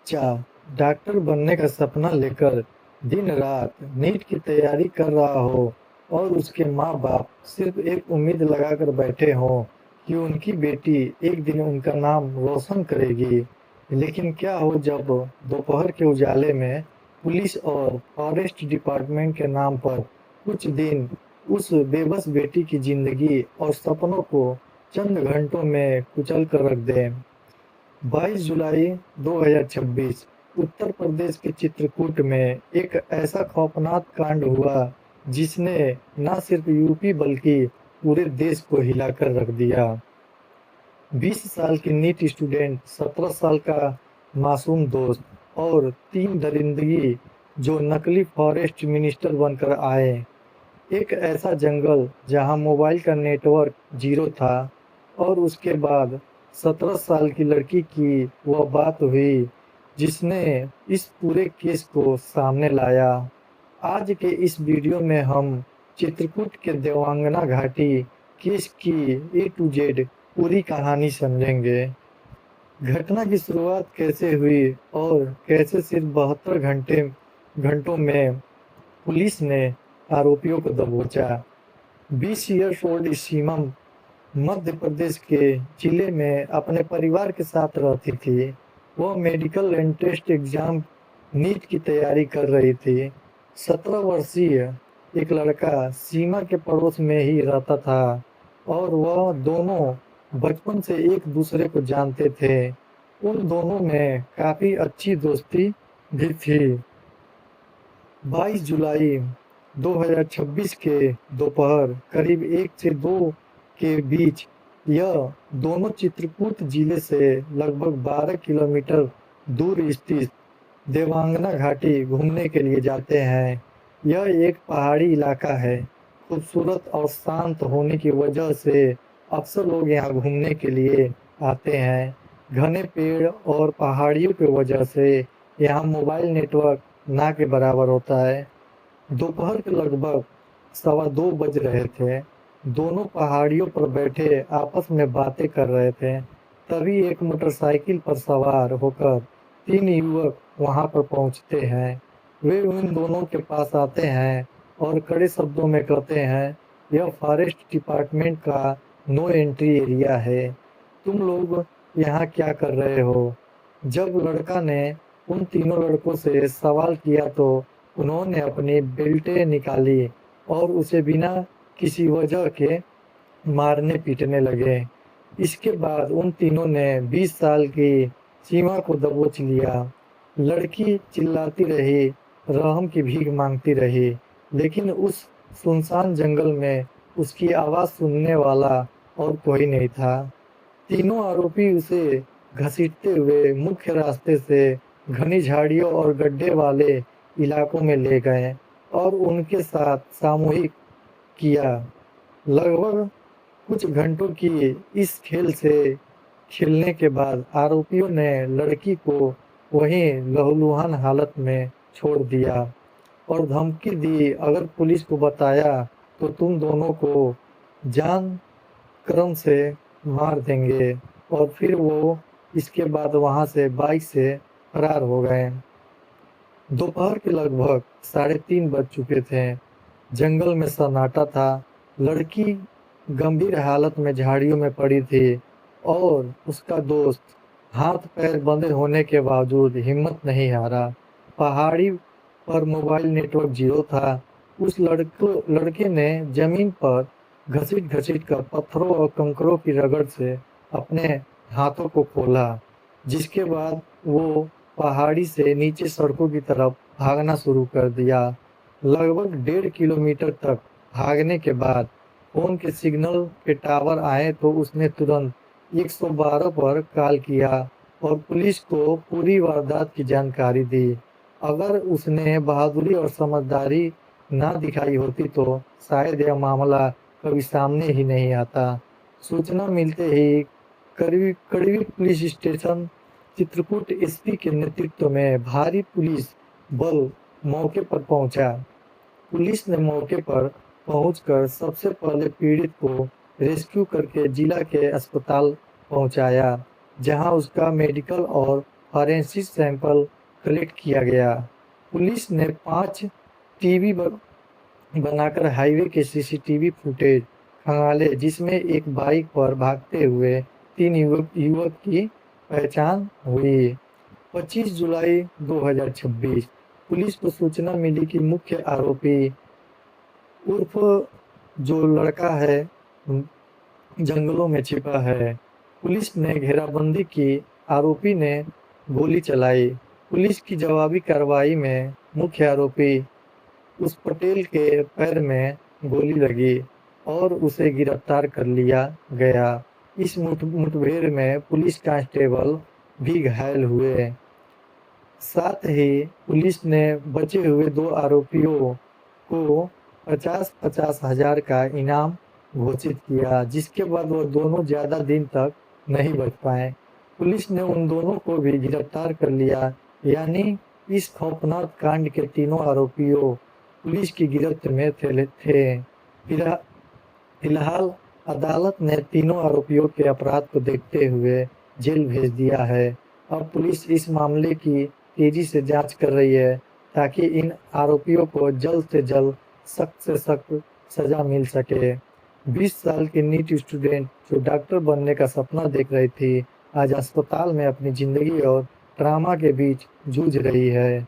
बच्चा डॉक्टर बनने का सपना लेकर दिन रात नीट की तैयारी कर रहा हो और उसके माँ बाप सिर्फ एक उम्मीद लगाकर बैठे हों कि उनकी बेटी एक दिन उनका नाम रोशन करेगी। लेकिन क्या हो जब दोपहर के उजाले में पुलिस और फॉरेस्ट डिपार्टमेंट के नाम पर कुछ दिन उस बेबस बेटी की जिंदगी और सपनों को चंद घंटों में कुचल कर रख दें। 22 जुलाई 2026 उत्तर प्रदेश के चित्रकूट में एक ऐसा खौफनाक कांड हुआ जिसने न सिर्फ यूपी बल्कि पूरे देश को हिलाकर रख दिया। 20 साल की नीट स्टूडेंट, 17 साल का मासूम दोस्त और 3 दरिंदगी जो नकली फॉरेस्ट मिनिस्टर बनकर आए। एक ऐसा जंगल जहां मोबाइल का नेटवर्क जीरो था और उसके बाद 17 साल की लड़की की वह बात हुई जिसने इस पूरे केस को सामने लाया। आज के इस वीडियो में हम चित्रकूट के देवांगना घाटी केस की ए टू जेड पूरी कहानी समझेंगे। घटना की शुरुआत कैसे हुई और कैसे सिर्फ 72 घंटों में पुलिस ने आरोपियों को दबोचा। 20 ईयर्स ओल्ड सीमा मध्य प्रदेश के जिले में अपने परिवार के साथ रहती थी। वह मेडिकल एंट्रेंस एग्जाम नीट की तैयारी कर रही थी। 17 वर्षीय एक लड़का सीमा के पड़ोस में ही रहता था और वह दोनों बचपन से एक दूसरे को जानते थे। उन दोनों में काफी अच्छी दोस्ती भी थी। 22 जुलाई 2026 के दोपहर करीब 1 से 2 के बीच यह दोनों चित्रकूट जिले से लगभग 12 किलोमीटर दूर स्थित देवांगना घाटी घूमने के लिए जाते हैं। यह एक पहाड़ी इलाका है। खूबसूरत और शांत होने की वजह से अक्सर लोग यहाँ घूमने के लिए आते हैं। घने पेड़ और पहाड़ियों की वजह से यहाँ मोबाइल नेटवर्क ना के बराबर होता है। दोपहर के लगभग 2:15 बज रहे थे। दोनों पहाड़ियों पर बैठे आपस में बातें कर रहे थे। तभी एक मोटरसाइकिल पर सवार होकर 3 युवक वहां पर पहुंचते हैं। वे उन दोनों के पास आते हैं और कड़े शब्दों में कहते हैं, यह फॉरेस्ट डिपार्टमेंट का नो एंट्री एरिया है। तुम लोग यहाँ क्या कर रहे हो? जब लड़का ने उन तीनों लड़कों से सवाल किया तो उन्होंने अपनी बेल्टें निकाली और उसे बिना किसी वजह के मारने पीटने लगे। इसके बाद उन तीनों ने 20 साल की सीमा को दबोच लिया। लड़की चिल्लाती रही, रहम की भीख मांगती रही, लेकिन उस सुनसान जंगल में उसकी आवाज सुनने वाला और कोई नहीं था। तीनों आरोपी उसे घसीटते हुए मुख्य रास्ते से घनी झाड़ियों और गड्ढे वाले इलाकों में ले गए और उनके साथ सामूहिक किया। लगभग कुछ घंटों की इस खेल से खेलने के बाद आरोपियों ने लड़की को वहीं लहूलुहान हालत में छोड़ दिया और धमकी दी, अगर पुलिस को बताया तो तुम दोनों को जान क्रम से मार देंगे। और फिर वो इसके बाद वहां से बाइक से फरार हो गए। दोपहर के लगभग 3:30 बज चुके थे। जंगल में सन्नाटा था। लड़की गंभीर हालत में झाड़ियों में पड़ी थी और उसका दोस्त हाथ पैर बंधे होने के बावजूद हिम्मत नहीं हारा। पहाड़ी पर मोबाइल नेटवर्क जीरो था। उस लड़के ने जमीन पर घसीट घसीट कर पत्थरों और कंकरों की रगड़ से अपने हाथों को खोला, जिसके बाद वो पहाड़ी से नीचे सड़कों की तरफ भागना शुरू कर दिया। लगभग 1.5 किलोमीटर तक भागने के बाद फोन के सिग्नल के टावर आए तो उसने तुरंत 112 पर कॉल किया और पुलिस को पूरी वारदात की जानकारी दी। अगर उसने बहादुरी और समझदारी ना दिखाई होती तो शायद यह मामला कभी सामने ही नहीं आता। सूचना मिलते ही कड़वी पुलिस स्टेशन चित्रकूट एसपी के नेतृत्व में भारी पुलिस बल मौके पर पहुंचा। पुलिस ने मौके पर पहुंचकर सबसे पहले पीड़ित को रेस्क्यू करके जिला के अस्पताल पहुंचाया, जहां उसका मेडिकल और फॉरेंसिक सैंपल कलेक्ट किया गया। पुलिस ने 5 टीवी बनाकर हाईवे के सीसीटीवी फुटेज खंगाले, जिसमें एक बाइक पर भागते हुए 3 युवक की पहचान हुई। 25 जुलाई 2026 पुलिस को सूचना मिली कि मुख्य आरोपी उर्फ जो लड़का है जंगलों में छिपा है। पुलिस ने घेराबंदी की, आरोपी ने गोली चलाई। पुलिस की जवाबी कार्रवाई में मुख्य आरोपी उस पटेल के पैर में गोली लगी और उसे गिरफ्तार कर लिया गया। इस मुठभेड़ में पुलिस कांस्टेबल भी घायल हुए। साथ ही पुलिस ने बचे हुए 2 आरोपियों को 50-50 हजार का इनाम घोषित किया, जिसके बाद वह दोनों ज्यादा दिन तक नहीं बच पाए। पुलिस ने उन दोनों को भी गिरफ्तार कर लिया, यानी इस खौफनाक कांड के तीनों आरोपियों पुलिस की गिरफ्त में थे। फिलहाल अदालत ने तीनों आरोपियों के अपराध को देखते हुए जेल भेज दिया है। अब पुलिस इस मामले की तेजी से जांच कर रही है, ताकि इन आरोपियों को जल्द से जल्द सख्त से सख्त सजा मिल सके। 20 साल की नीट स्टूडेंट जो डॉक्टर बनने का सपना देख रही थी, आज अस्पताल में अपनी जिंदगी और ट्रामा के बीच जूझ रही है।